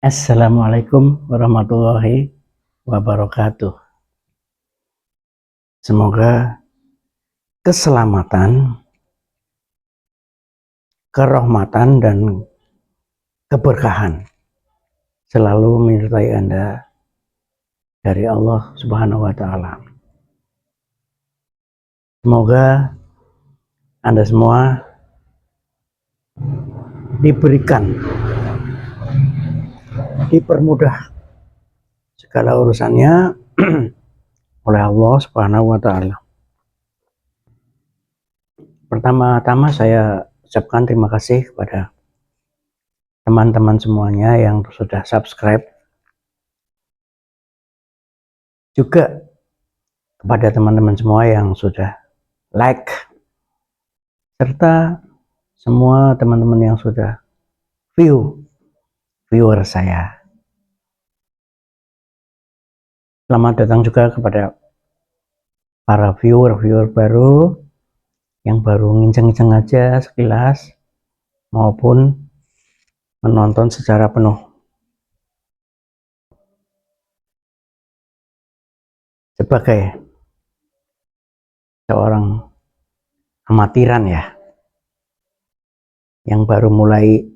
Assalamualaikum warahmatullahi wabarakatuh. Semoga keselamatan, kerahmatan, dan keberkahan selalu menyertai Anda dari Allah Subhanahu wa Ta'ala. Semoga Anda semua diberikan, dipermudah segala urusannya oleh Allah Subhanahu wa Ta'ala. Pertama-tama saya ucapkan terima kasih kepada teman-teman semuanya yang sudah subscribe, juga kepada teman-teman semua yang sudah like, serta semua teman-teman yang sudah viewer saya. Selamat datang juga kepada para viewer baru yang baru nginceng-nginceng aja sekilas maupun menonton secara penuh. Sebagai seorang amatiran ya, yang baru mulai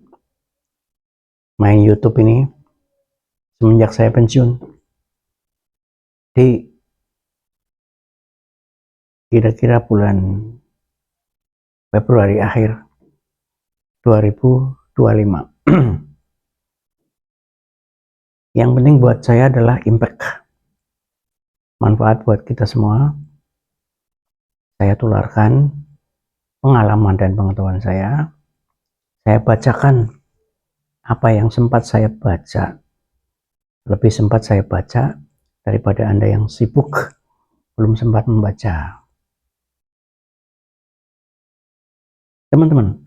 main YouTube ini semenjak saya pensiun di kira-kira bulan Februari akhir 2025. Yang penting buat saya adalah impact, manfaat buat kita semua. Saya tularkan pengalaman dan pengetahuan saya bacakan apa yang sempat saya baca, lebih sempat saya baca daripada Anda yang sibuk belum sempat membaca. Teman-teman,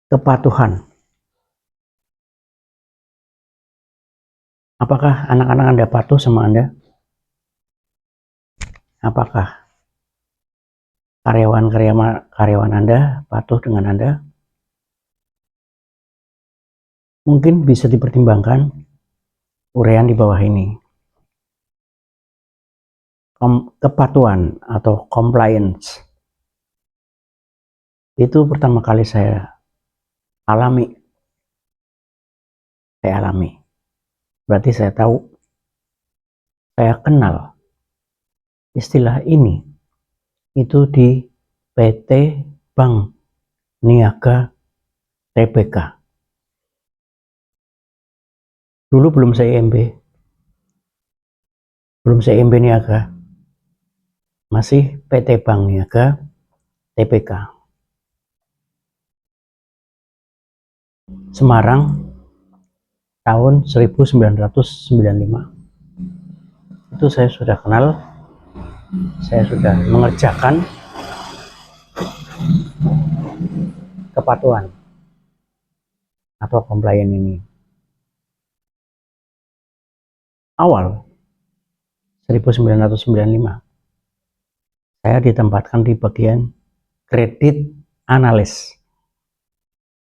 kepatuhan. Apakah anak-anak Anda patuh sama Anda? Apakah karyawan Anda patuh dengan Anda? Mungkin bisa dipertimbangkan uraian di bawah ini. Kepatuhan atau compliance itu pertama kali saya alami. Berarti saya tahu, saya kenal istilah ini itu di PT Bank Niaga Tbk. Dulu belum saya IMB Niaga, masih PT Bank Niaga Tbk. Semarang tahun 1995. Itu saya sudah kenal, saya sudah mengerjakan kepatuhan atau compliance ini. Awal 1995 saya ditempatkan di bagian kredit analis.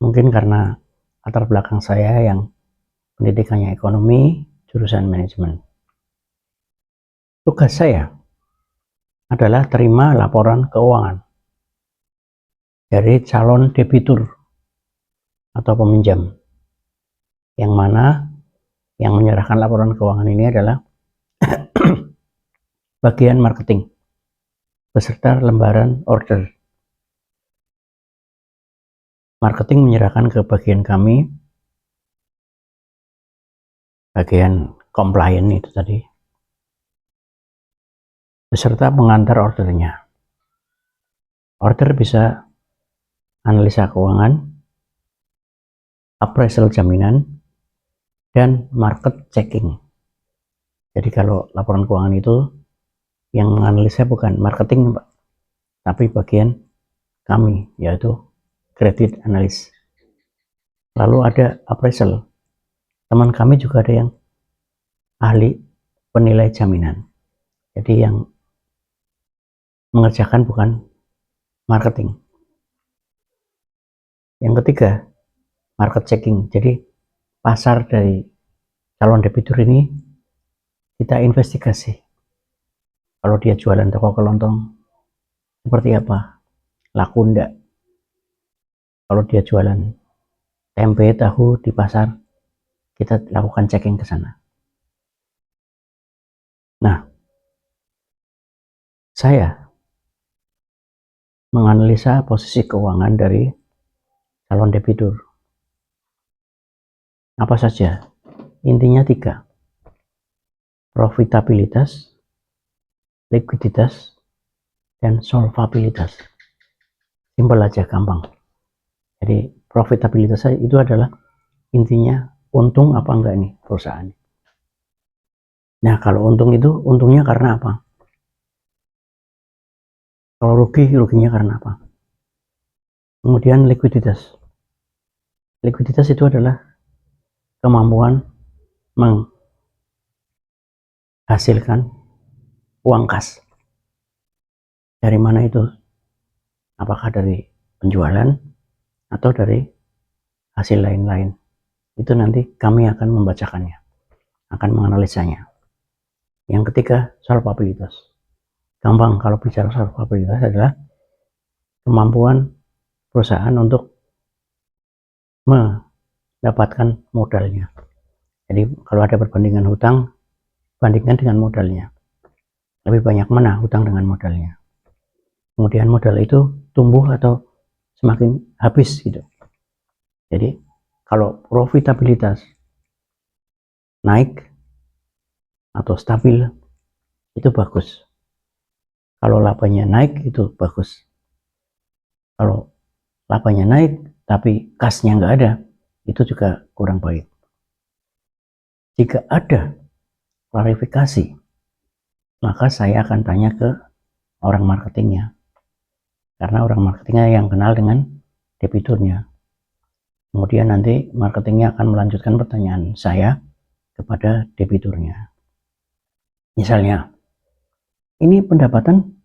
Mungkin karena latar belakang saya yang pendidikannya ekonomi, jurusan manajemen. Tugas saya adalah terima laporan keuangan dari calon debitur atau peminjam, yang mana yang menyerahkan laporan keuangan ini adalah bagian marketing beserta lembaran order. Marketing menyerahkan ke bagian kami, bagian compliance itu tadi, beserta pengantar ordernya. Order bisa analisa keuangan, appraisal jaminan, dan market checking. Jadi kalau laporan keuangan itu yang menganalisa bukan marketing, Pak, tapi bagian kami, yaitu credit analis. Lalu ada appraisal. Teman kami juga ada yang ahli penilai jaminan. Jadi yang mengerjakan bukan marketing. Yang ketiga, market checking. Jadi pasar dari calon debitur ini kita investigasi. Kalau dia jualan toko kelontong seperti apa, laku enggak. Kalau dia jualan tempe, tahu di pasar, kita lakukan checking ke sana. Nah, saya menganalisa posisi keuangan dari calon debitur. Apa saja? Intinya 3. Profitabilitas, likuiditas, dan solvabilitas. Simpel aja, gampang. Jadi profitabilitas itu adalah intinya untung apa enggak nih perusahaan. Nah, kalau untung itu untungnya karena apa? Kalau rugi, ruginya karena apa? Kemudian likuiditas. Likuiditas itu adalah kemampuan menghasilkan uang kas. Dari mana itu? Apakah dari penjualan atau dari hasil lain-lain? Itu nanti kami akan membacakannya, akan menganalisanya. Yang ketiga, solvabilitas. Gampang kalau bicara solvabilitas adalah kemampuan perusahaan untuk mendapatkan modalnya. Jadi kalau ada perbandingan hutang, bandingkan dengan modalnya. Lebih banyak mana hutang dengan modalnya. Kemudian modal itu tumbuh atau semakin habis gitu. Jadi kalau profitabilitas naik atau stabil itu bagus. Kalau labanya naik itu bagus. Kalau labanya naik tapi kasnya nggak ada, itu juga kurang baik. Jika ada klarifikasi, maka saya akan tanya ke orang marketingnya. Karena orang marketingnya yang kenal dengan debiturnya. Kemudian nanti marketingnya akan melanjutkan pertanyaan saya kepada debiturnya. Misalnya, ini pendapatan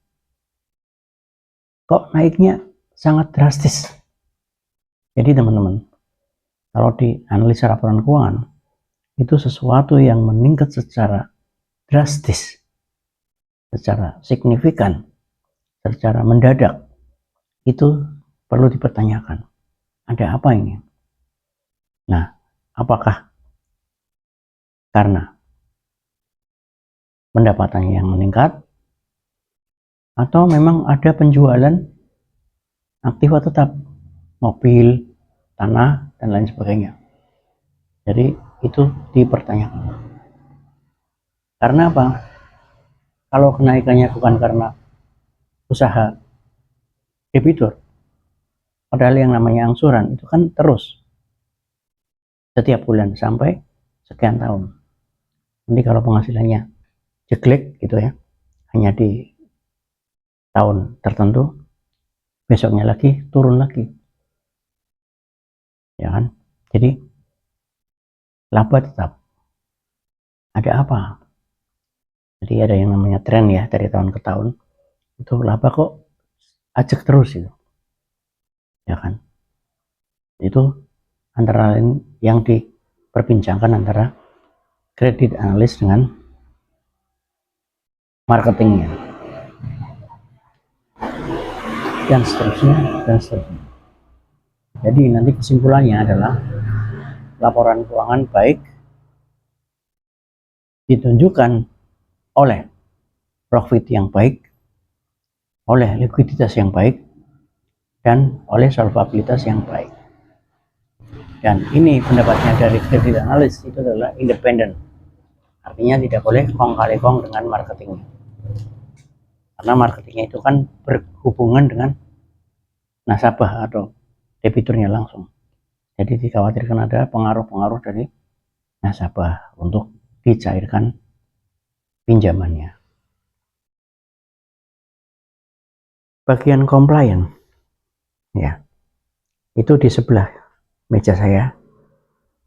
kok naiknya sangat drastis. Jadi teman-teman, kalau di analisa laporan keuangan, itu sesuatu yang meningkat secara drastis, secara signifikan, secara mendadak, itu perlu dipertanyakan. Ada apa ini? Nah, apakah karena pendapatannya yang meningkat, atau memang ada penjualan aktif atau tetap, mobil, tanah, dan lain sebagainya. Jadi itu dipertanyakan. Karena apa? Kalau kenaikannya bukan karena usaha debitur, padahal yang namanya angsuran itu kan terus setiap bulan sampai sekian tahun. Nanti kalau penghasilannya jelek gitu ya, hanya di tahun tertentu, besoknya lagi turun lagi, ya kan? Jadi laba tetap. Ada apa? Jadi ada yang namanya tren ya, dari tahun ke tahun itu laba kok ajak terus itu, ya kan? Itu antara lain yang diperbincangkan antara kredit analis dengan marketingnya, dan seterusnya dan seterusnya. Jadi nanti kesimpulannya adalah laporan keuangan baik ditunjukkan oleh profit yang baik, oleh likuiditas yang baik, dan oleh solvabilitas yang baik. Dan ini pendapatnya dari kredit analis itu adalah independen. Artinya tidak boleh kong kali kong dengan marketingnya. Karena marketingnya itu kan berhubungan dengan nasabah atau debiturnya langsung. Jadi dikhawatirkan ada pengaruh-pengaruh dari nasabah untuk dicairkan pinjamannya. Bagian komplain, ya, itu di sebelah meja saya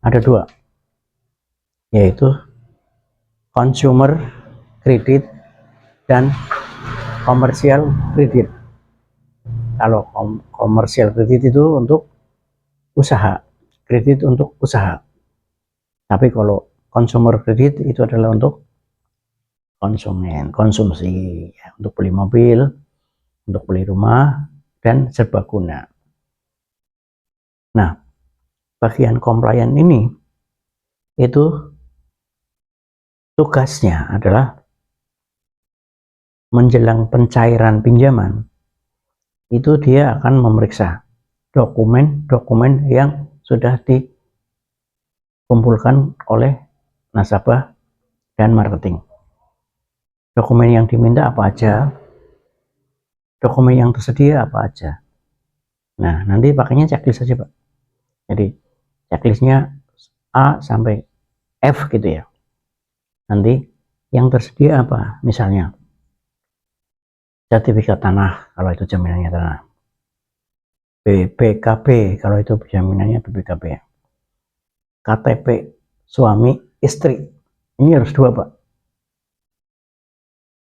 ada 2, yaitu consumer credit dan commercial credit. Kalau commercial credit itu untuk usaha, kredit untuk usaha. Tapi kalau consumer kredit itu adalah untuk konsumen, konsumsi, ya, untuk beli mobil, untuk beli rumah, dan serbaguna. Nah, bagian compliance ini itu tugasnya adalah menjelang pencairan pinjaman, itu dia akan memeriksa dokumen-dokumen yang sudah dikumpulkan oleh nasabah dan marketing. Dokumen yang diminta apa aja, dokumen yang tersedia apa aja. Nah, nanti pakainya checklist saja, Pak. Jadi checklistnya A sampai F gitu ya. Nanti yang tersedia apa? Misalnya sertifikat tanah kalau itu jaminannya tanah, BPKB kalau itu jaminannya BPKB, KTP suami istri, ini harus 2, Pak,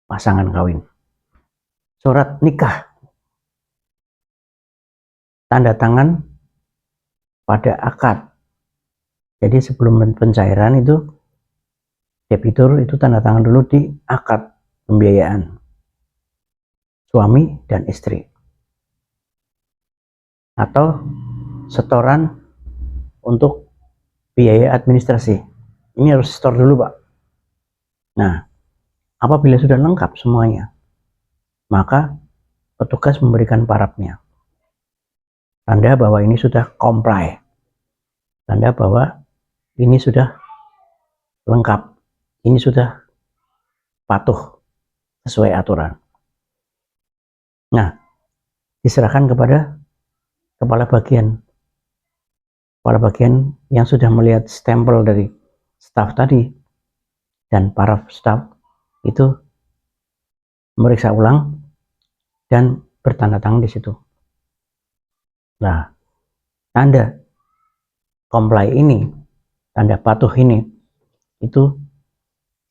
pasangan kawin, surat nikah, tanda tangan pada akad. Jadi sebelum pencairan itu debitur itu tanda tangan dulu di akad pembiayaan suami dan istri, atau setoran untuk biaya administrasi. Ini harus setor dulu, Pak. Nah, apabila sudah lengkap semuanya, maka petugas memberikan parapnya, tanda bahwa ini sudah comply, tanda bahwa ini sudah lengkap, ini sudah patuh sesuai aturan. Nah, diserahkan kepada kepala bagian yang sudah melihat stempel dari staf tadi, dan para staf itu memeriksa ulang dan bertanda tangan di situ. Nah, tanda comply ini, tanda patuh ini, itu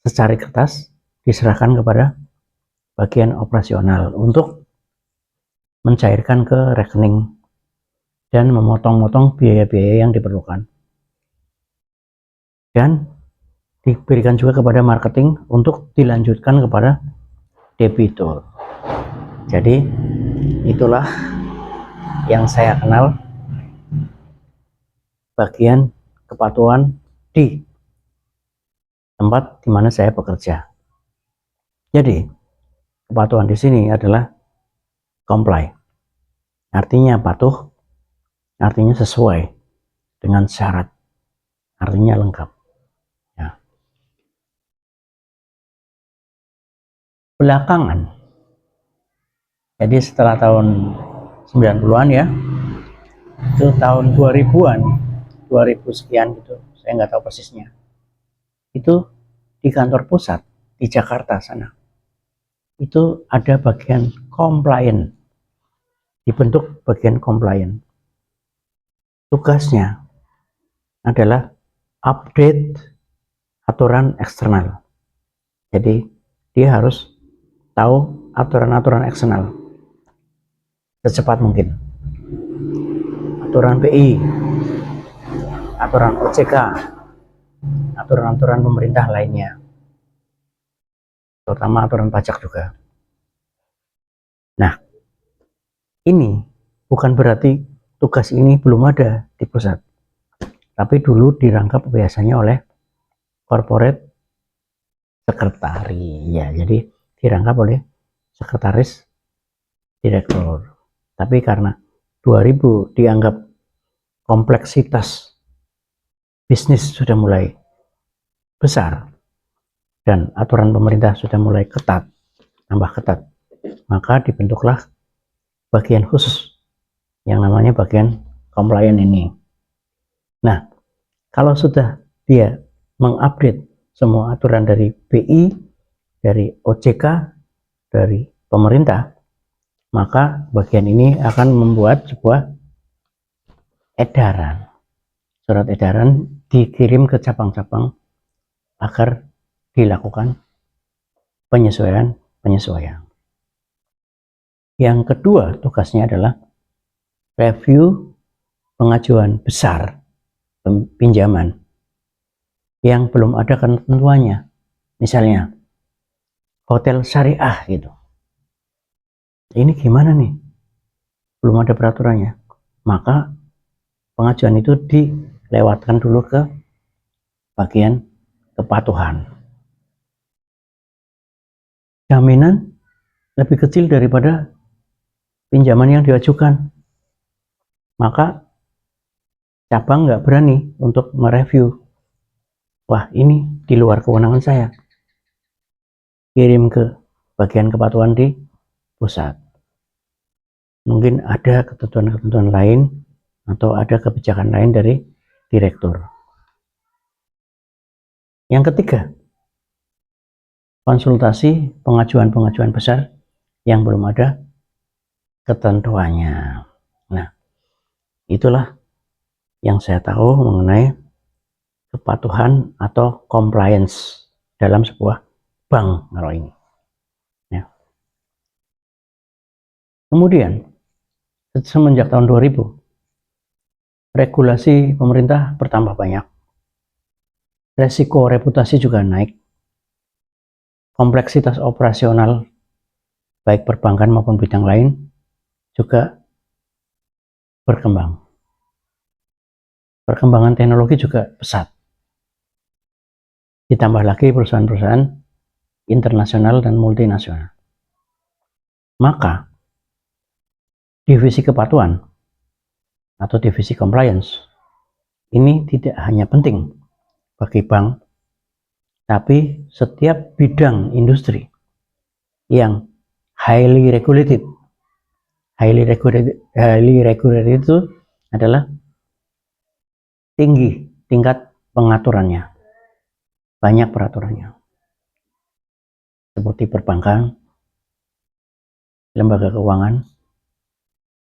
secari kertas diserahkan kepada bagian operasional untuk mencairkan ke rekening dan memotong-motong biaya-biaya yang diperlukan. Dan diberikan juga kepada marketing untuk dilanjutkan kepada debitur. Jadi itulah yang saya kenal bagian kepatuhan di tempat di mana saya bekerja. Jadi kepatuhan di sini adalah comply. Artinya patuh, artinya sesuai dengan syarat, artinya lengkap. Ya. Belakangan, jadi setelah tahun 90-an ya, itu tahun 2000-an, 2000 sekian gitu, saya nggak tahu persisnya. Itu di kantor pusat di Jakarta sana, itu ada bagian compliance, dibentuk bagian compliance. Tugasnya adalah update aturan eksternal. Jadi dia harus tahu aturan-aturan eksternal secepat mungkin. Aturan BI, aturan OJK, aturan-aturan pemerintah lainnya, terutama aturan pajak juga. Nah, ini bukan berarti tugas ini belum ada di pusat, tapi dulu dirangkap biasanya oleh corporate sekretari, ya, jadi dirangkap oleh sekretaris direktur. Tapi karena 2000 dianggap kompleksitas bisnis sudah mulai besar dan aturan pemerintah sudah mulai ketat, tambah ketat, maka dibentuklah bagian khusus yang namanya bagian compliance ini. Nah, kalau sudah dia mengupdate semua aturan dari BI, dari OJK, dari pemerintah, maka bagian ini akan membuat sebuah edaran, surat edaran dikirim ke cabang-cabang agar dilakukan penyesuaian. Yang kedua tugasnya adalah review pengajuan besar pinjaman yang belum ada ketentuannya, misalnya hotel syariah gitu, ini gimana nih, belum ada peraturannya, maka pengajuan itu dilewatkan dulu ke bagian kepatuhan. Jaminan lebih kecil daripada pinjaman yang diajukan, maka cabang nggak berani untuk mereview, wah ini di luar kewenangan saya, kirim ke bagian kepatuhan di pusat. Mungkin ada ketentuan-ketentuan lain atau ada kebijakan lain dari direktur. Yang ketiga, konsultasi pengajuan-pengajuan besar yang belum ada ketentuannya. Nah, itulah yang saya tahu mengenai kepatuhan atau compliance dalam sebuah bank kalau ini. Ya. Kemudian semenjak tahun 2000, regulasi pemerintah bertambah banyak, resiko reputasi juga naik, kompleksitas operasional baik perbankan maupun bidang lain juga berkembang. Perkembangan teknologi juga pesat. Ditambah lagi perusahaan-perusahaan internasional dan multinasional. Maka divisi kepatuhan atau divisi compliance ini tidak hanya penting bagi bank, tapi setiap bidang industri yang highly regulated itu adalah tinggi tingkat pengaturannya, banyak peraturannya, seperti perbankan, lembaga keuangan,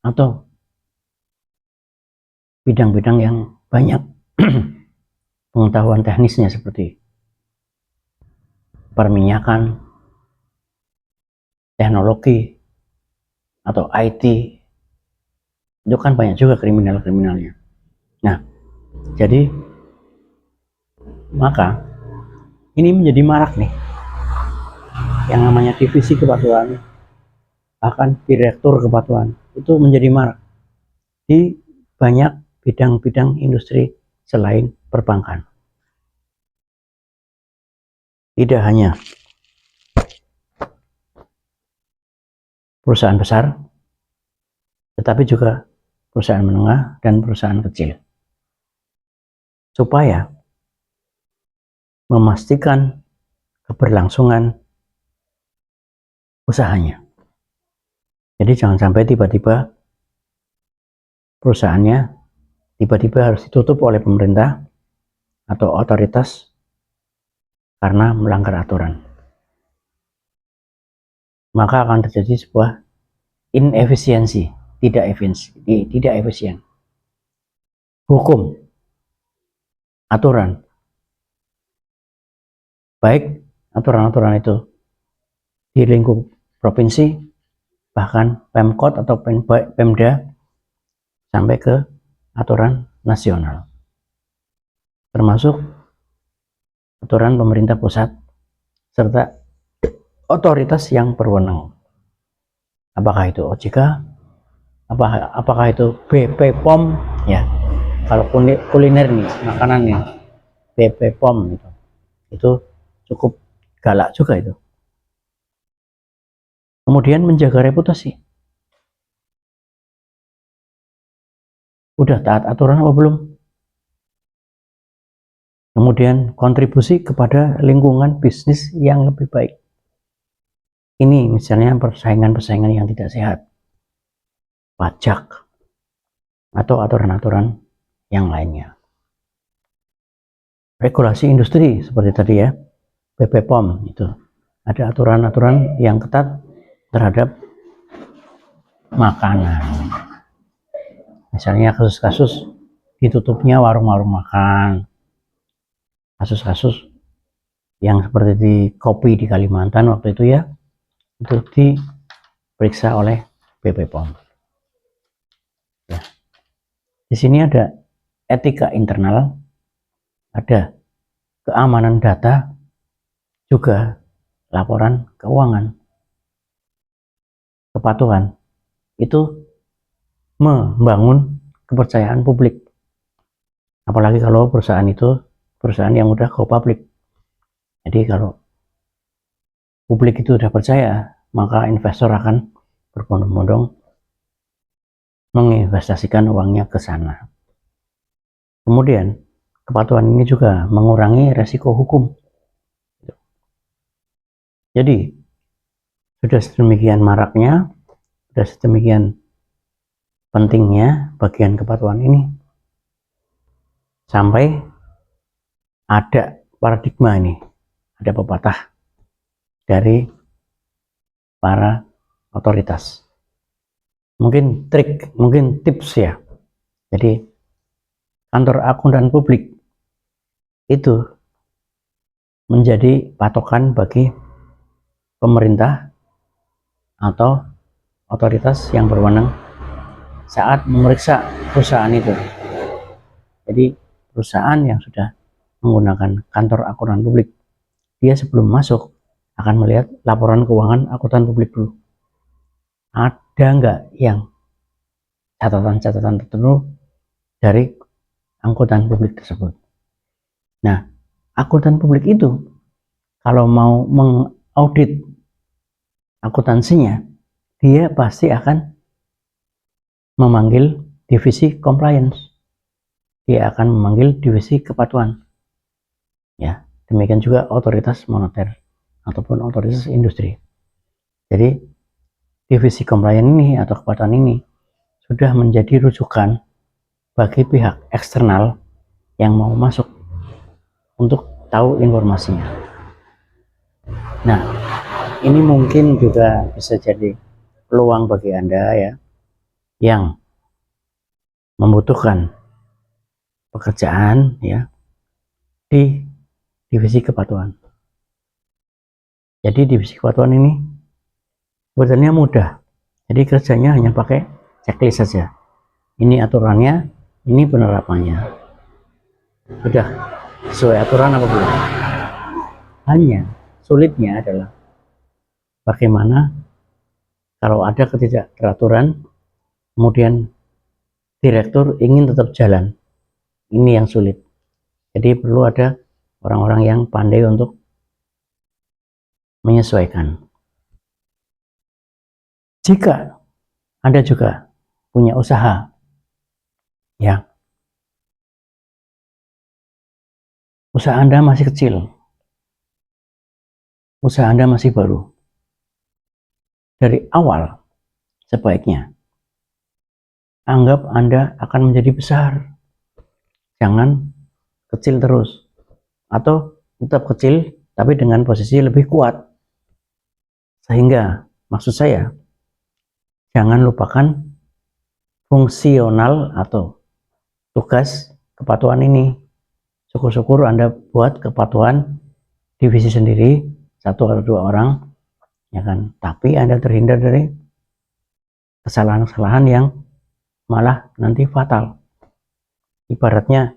atau bidang-bidang yang banyak pengetahuan teknisnya seperti perminyakan, teknologi, atau IT. Itu kan banyak juga kriminalnya. Nah, jadi maka ini menjadi marak nih yang namanya divisi kepatuhan, bahkan direktur kepatuhan itu menjadi marak di banyak bidang-bidang industri selain perbankan. Tidak hanya perusahaan besar, tetapi juga perusahaan menengah dan perusahaan kecil, supaya memastikan keberlangsungan usahanya. Jadi jangan sampai tiba-tiba perusahaannya tiba-tiba harus ditutup oleh pemerintah atau otoritas karena melanggar aturan. Maka akan terjadi sebuah inefisiensi, tidak efisien. Hukum, aturan, baik aturan-aturan itu di lingkup provinsi, bahkan Pemkot atau Pemda, sampai ke aturan nasional, termasuk aturan pemerintah pusat serta otoritas yang berwenang. Apakah itu OJK, apakah itu BPOM, ya. Kalau kuliner nih, makanan nih, BPOM itu cukup galak juga itu. Kemudian menjaga reputasi. Udah taat aturan apa belum? Kemudian kontribusi kepada lingkungan bisnis yang lebih baik. Ini misalnya persaingan-persaingan yang tidak sehat, pajak, atau aturan-aturan yang lainnya. Regulasi industri seperti tadi ya, BPOM itu ada aturan-aturan yang ketat terhadap makanan. Misalnya kasus-kasus ditutupnya warung-warung makan, kasus-kasus yang seperti di kopi di Kalimantan waktu itu ya, itu diperiksa oleh BPOM. Ya. Di sini ada etika internal, ada keamanan data, juga laporan keuangan. Kepatuhan itu membangun kepercayaan publik, apalagi kalau perusahaan itu perusahaan yang udah go public. Jadi kalau publik itu udah percaya, maka investor akan berbondong-bondong menginvestasikan uangnya ke sana. Kemudian kepatuhan ini juga mengurangi resiko hukum. Jadi sudah sedemikian maraknya, sudah sedemikian pentingnya bagian kepatuhan ini, sampai ada paradigma ini, ada pepatah dari para otoritas. Mungkin trik, mungkin tips ya. Jadi kantor akuntan publik itu menjadi patokan bagi pemerintah atau otoritas yang berwenang saat memeriksa perusahaan itu. Jadi perusahaan yang sudah menggunakan kantor akuntan publik, dia sebelum masuk akan melihat laporan keuangan akuntan publik dulu. Ada nggak yang catatan-catatan tertentu dari akuntan publik tersebut. Nah, akuntan publik itu kalau mau mengaudit akuntansinya, dia pasti akan memanggil divisi compliance. Dia akan memanggil divisi kepatuhan. Ya, demikian juga otoritas moneter ataupun otoritas industri. Jadi, divisi compliance ini atau kepatuhan ini sudah menjadi rujukan bagi pihak eksternal yang mau masuk untuk tahu informasinya. Nah, ini mungkin juga bisa jadi peluang bagi Anda ya yang membutuhkan pekerjaan ya di divisi kepatuhan. Jadi divisi kepatuhan ini sebetulnya mudah. Jadi kerjanya hanya pakai checklist saja. Ini aturannya, ini penerapannya. Sudah sesuai aturan apa belum? Hanya sulitnya adalah bagaimana kalau ada ketidakteraturan, kemudian direktur ingin tetap jalan. Ini yang sulit. Jadi perlu ada orang-orang yang pandai untuk menyesuaikan. Jika Anda juga punya usaha, ya, usaha Anda masih kecil, usaha Anda masih baru, dari awal sebaiknya anggap Anda akan menjadi besar. Jangan kecil terus, atau tetap kecil tapi dengan posisi lebih kuat. Sehingga maksud saya, jangan lupakan fungsional atau tugas kepatuhan ini. Syukur-syukur Anda buat kepatuhan divisi sendiri, 1 atau 2 orang, ya kan? Tapi Anda terhindar dari kesalahan-kesalahan yang malah nanti fatal. Ibaratnya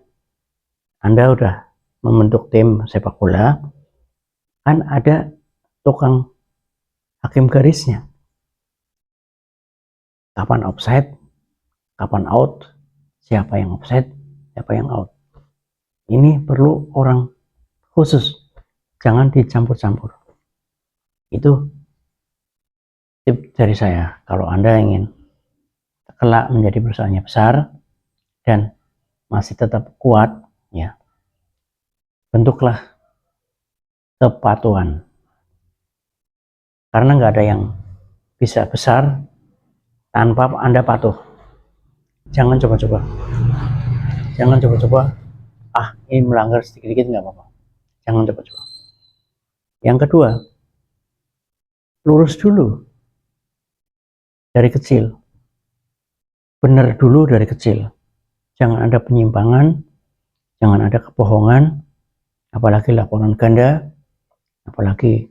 Anda udah membentuk tim sepak bola, kan ada tukang hakim garisnya. Kapan offside, kapan out, siapa yang offside, siapa yang out. Ini perlu orang khusus, jangan dicampur-campur. Itu tip dari saya. Kalau Anda ingin kelak menjadi perusahaannya besar dan masih tetap kuat, ya, bentuklah kepatuhan. Karena nggak ada yang bisa besar tanpa Anda patuh. Jangan coba-coba. Jangan coba-coba, ini melanggar sedikit-sedikit nggak apa-apa. Jangan coba-coba. Yang kedua, lurus dulu dari kecil. Benar dulu dari kecil. Jangan ada penyimpangan, jangan ada kebohongan, apalagi laporan ganda, apalagi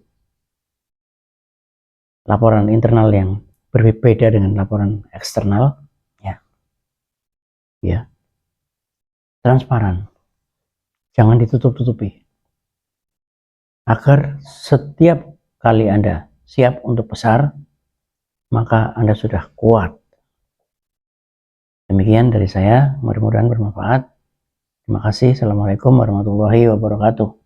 laporan internal yang berbeda dengan laporan eksternal, ya. transparan, jangan ditutup-tutupi, agar setiap kali Anda siap untuk besar, maka Anda sudah kuat. Demikian dari saya, mudah-mudahan bermanfaat. Terima kasih. Assalamualaikum warahmatullahi wabarakatuh.